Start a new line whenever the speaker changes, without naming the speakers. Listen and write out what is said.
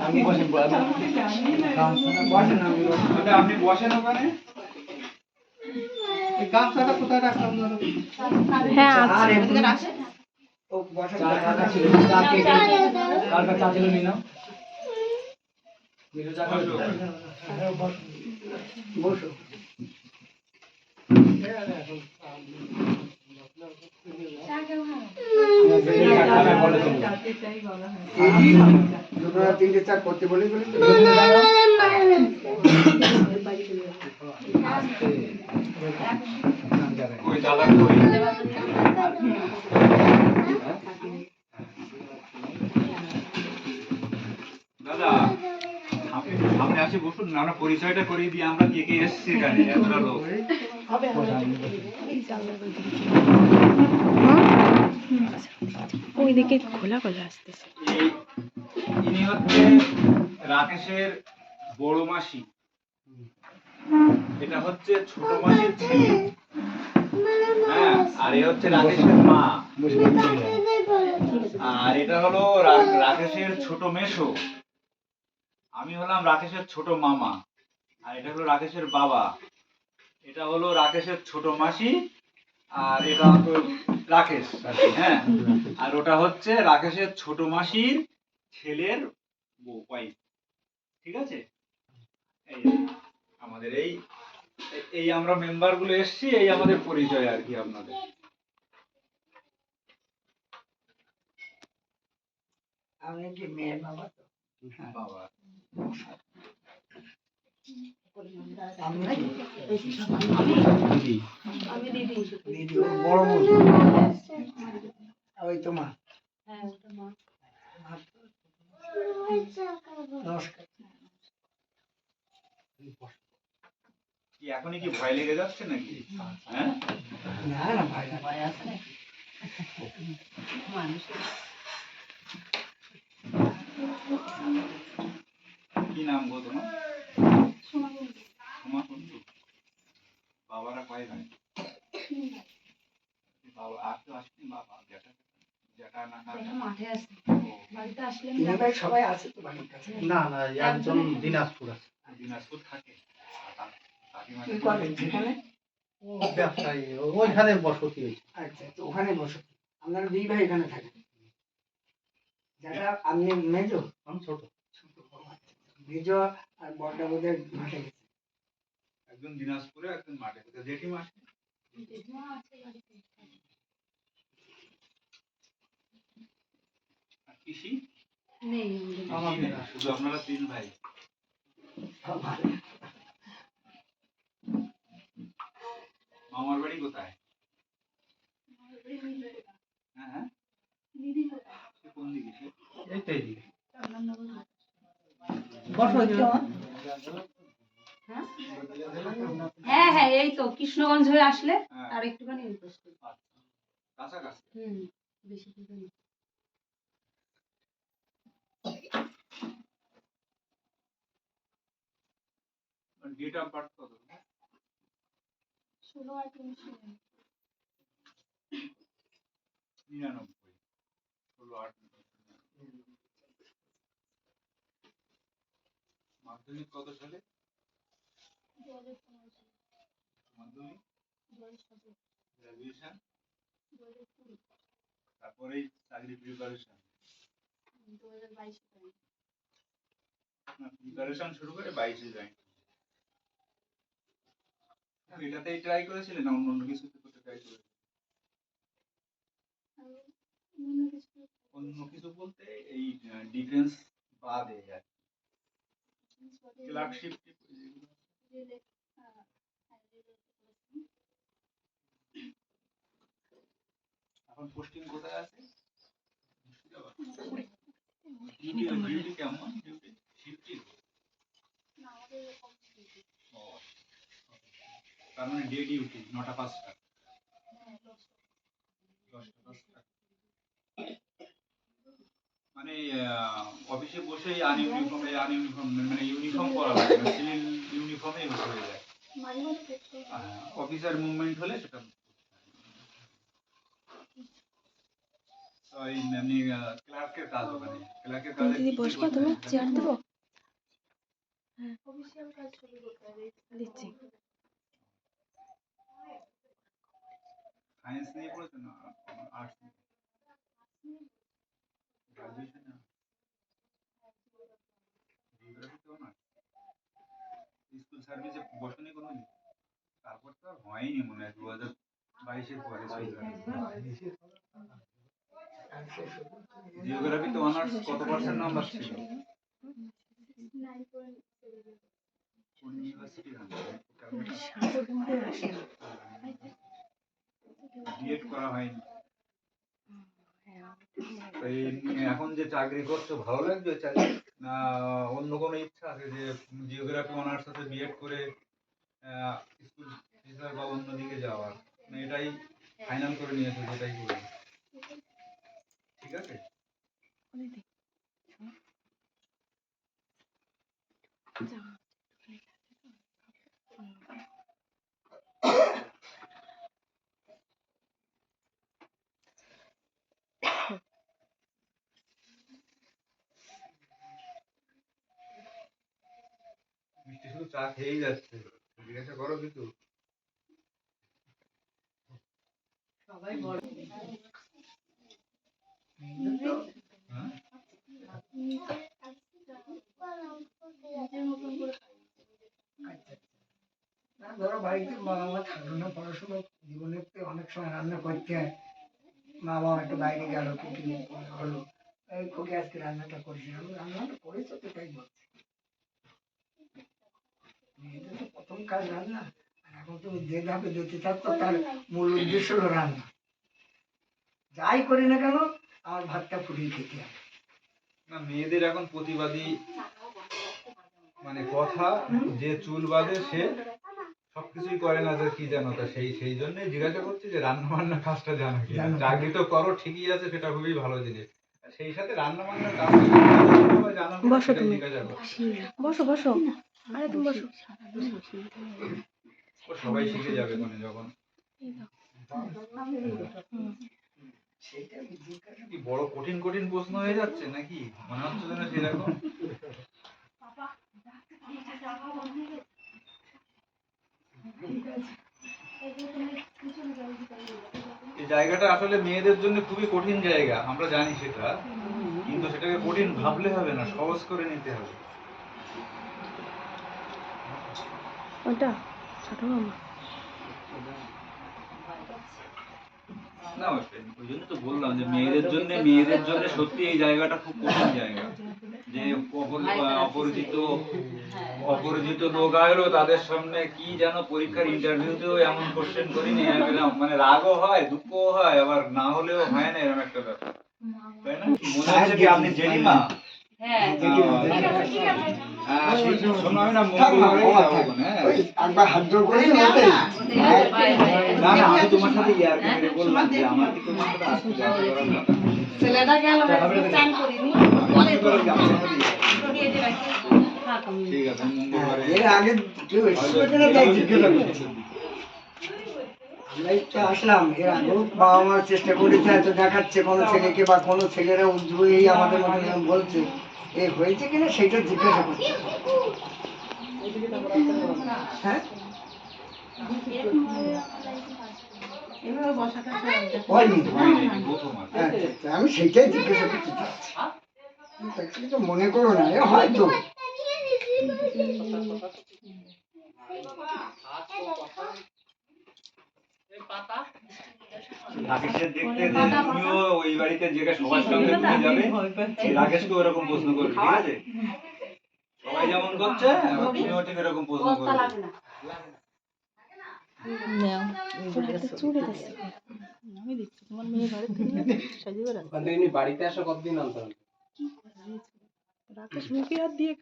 আপনি বসেন আপনি বসেন ওখানে। এই গামছাটা কোথায় রাখলাম ধরো?
হ্যাঁ আছে।
ও বসা চা ছিল, চা কে কালকে চা ছিল নিয়ে নাও। মিঠু চা খাবে? বসো। তিনটে চা করতে বলি বলি
দাদা সামনে আসি বসুন না, আমরা পরিচয়টা করিয়ে দিই আমরা কে কে এসেছি এখানে এতটা লোক।
ওইদিকে খোলা খোলা আসতেছে।
ইনি হচ্ছে রাকেশের বড় মাসি, এটা হচ্ছে ছোট মাসির ছেলে। হ্যাঁ, আর এ হচ্ছে রাকেশের মা, আর এটা হলো রাকেশের ছোট মেশো। আমি হলাম রাকেশের ছোট মামা, আর এটা হলো রাকেশের বাবা। এটা হলো রাকেশের ছোট মাসি, আর এটা তো রাকেশ। হ্যাঁ, আর ওটা হচ্ছে রাকেশের ছোট মাসির ছেলের বউ, ওয়াইফ। ঠিক আছে, এই আমাদের এই আমরা মেম্বার গুলো এসছি, এই আমাদের পরিচয় আর কি আপনাদের।
আমি কি মেয়ের বাবা তো?
বাবা
আমি দিদি বড় বোন। ওই তো মা। নমস্কার।
কি এখনই কি ভয় লেগে যাচ্ছে নাকি? হ্যাঁ,
না না ভয় আছে না।
কি নাম গো তোমার? সোমা কুন্ডু। বাবারা কয় ভাই? বাবা আর তো আসেনি, বাবা যেটা যেটা না
মাঠে আছে, বাড়িতে আসলে
সবাই আছে তো বাড়ির কাছে? না না, একজন দিনাজপুর আছে।
দিনাজপুর থাকে।
কি করেন সেখানে?
ব্যবসায়ী, ওইখানে বসতি হয়েছে।
আচ্ছা, তো ওখানে বসতি। আপনারা দুই ভাই এখানে থাকেন? যারা আপনি মেজো?
আমি ছোট।
মেজো আর বড়টা বোধহয় মাঠে গেছে।
একজন দিনাজপুরে, একজন মাঠে। জেঠিমা আসে? আর পিসি
নেই,
শুধু আপনারা তিন ভাই। মামার বাড়ি কোথায়? হ্যাঁ হ্যাঁ, কোন দিকে?
এইটাই দিকে।
হ্যাঁ হ্যাঁ, এই তো কৃষ্ণগঞ্জ হয়ে আসলে আর একটুখানি
কাছাকাছি।
বেশি দূরে না।
ডেট অফ বার্থ কত?
16/8/99।
16/8/99। মাধ্যমিক কত সালে?
2015 সালে।
মাধ্যমিক,
2017।
গ্রাজুয়েশন,
2020।
তারপরে চাকরি প্রিপারেশন।
2022 সালে।
প্রিপারেশন শুরু করে 22-এ জয়েন। এটাতেই ট্রাই করেছিলেন না অন্য কিছুতে করতে ট্রাই করেছিলেন? অন্য কিছু বলতে এই ডিফেন্স বাদে আর ক্লার্কশিপ এখন পোস্টিং কোথায় আছে? ডিউটি কেমন? Duty shifting? তার মানে ডে ডিউটি 9টা 5টা? 10টা 5টা? মানে অফিসে বসেই আনইউনিফর্ম মানে ইউনিফর্ম পরা লাগে না, সিভিল ইউনিফর্মেই হয়ে যায়। অফিসার মুভমেন্ট হলে সেটা। ওই এমনি ক্লার্কের কাজ ওখানে ক্লার্কের
তুমি
কাজে
দিদি
কি
বসবা,
করতে
তুমি
হয়?
চেয়ার দেবো? দিচ্ছি।
সায়েন্স নিয়ে পড়েছো না আর্টস গ্রাজুয়েশন না জিওগ্রাফি তো না স্কুল সার্ভিসে বসনি কোনোদিন তারপর তো আর হয়নি মনে হয় 2022-এর পরে জিওগ্রাফিতে অনার্স কত পার্সেন্ট নাম্বার ছিল কোন ইউনিভার্সিটি বিএড করা হয়নি তো এই এখন যে চাকরি করছো ভালো লাগছে চাকরি না অন্য কোনো ইচ্ছা আছে যে জিওগ্রাফি অনার্স সাথে বিএড করে স্কুল টিচার বা অন্য দিকে যাওয়ার না এটাই ফাইনাল করে নিয়েছো যেটাই করবে ঠিক আছে মিষ্টি শুধু চা খেয়েই যাচ্ছে জিজ্ঞাসা করো কিছু
সবাই বড়
হ্যাঁ
না ধরো বাড়িতে বাবা মা থাকলো না পড়াশোনা জীবনে তো অনেক সময় রান্না করতে হয় মা বাবা একটু বাইরে গেল কিছু হলো এই খুবই আজকে রান্নাটা করেছি আমি রান্নাটা করেছো তো তাই বলছি মেয়েদের তো প্রথম কাজ রান্না আর এখন তুমি যে ধাপে যেতে চাচ্ছ তার মূল উদ্দেশ্য হলো রান্না যাই করি না কেন আমার ভাতটা ফুটিয়ে খেতে হবে
না মেয়েদের এখন প্রতিবাদী মানে কথা যে চুল বাঁধে সে সবকিছুই করে না যে কি জানো তা সেই জন্যই জিজ্ঞাসা করছি যে রান্না বান্নার কাজটা জানো কি
জানো।
চাকরি তো করো ঠিকই আছে সেটা খুবই ভালো জিনিস আর সেই সাথে রান্না বান্নার কাজ জানো কিনা
বসো
সেটাই
তুমি।
জিজ্ঞাসা করছি
বসো বসো, আরে তুমি বসো।
ও সবাই শিখে যাবে কোনে যখন
সেটা আমি জিজ্ঞাসা
কি বড় কঠিন কঠিন প্রশ্ন হয়ে যাচ্ছে নাকি মনে হচ্ছে যেন সেরকম এই জায়গাটা আসলে মেয়েদের জন্য খুবই কঠিন জায়গা আমরা জানি সেটা কিন্তু সেটাকে কঠিন ভাবলে হবে না সহজ করে নিতে হবে
ওটা ছোট মামা।
না ওই জন্য তো বললাম যে মেয়েদের জন্য সত্যি এই জায়গাটা খুব কঠিন জায়গা যে অপরিচিত লোক আসলো তাদের সামনে কি যেন পরীক্ষার ইন্টারভিউতেও এমন কোশ্চেন করিনি মানে রাগও হয় দুঃখও হয় আবার না হলেও হয় না এরকম একটা ব্যাপার তাই না মনে হচ্ছে কি আপনি জেরিমা
হ্যাঁ
শোনো আমি না মঙ্গল করেই যাবো হ্যাঁ
একবার হাত জোর করেছি
না না আমি তোমার সাথে ইয়ার করে বললাম যে আমার কি তোমার সাথে আসতে যাওয়া করার কথা
ছেলেটা গেল চান করিনি
ঠিক আছে মঙ্গল করে
এর আগে কেউ এসেছিল কিনা তাই জিজ্ঞাসা করছি আমরা একটু আসলাম এর আগেও বাবা মার চেষ্টা করেছে হয়তো দেখাচ্ছে কোনো ছেলেকে বা কোনো ছেলেরা উদ্যোগেই আমাদের মতো এরকম বলছে এ হয়েছে কিনা সেটা জিজ্ঞাসা করছে হ্যাঁ হয়নি
প্রথম আর কি।
আচ্ছা, আচ্ছা, আমি সেটাই জিজ্ঞাসা করতে চাচ্ছি Actually তো মনে করো না এ হয়তো
রাকেশকে দেখতে যে তুমিও ওই বাড়িতে যে সবার সঙ্গে তুমি যাবে এই রাকেশকে ওরকম প্রশ্ন করবে ঠিক আছে সবাই যেমন করছে তুমিও ঠিক এরকম প্রশ্ন করবে
চুড়ে দিচ্ছে। আমি দিচ্ছি তোমার মেয়ে বাড়ি থেকে সাজিয়ে বেড়াচ্ছে।
বাড়িতে আসা কতদিন অন্তর
রাকেশ মুখে হাত দিয়ে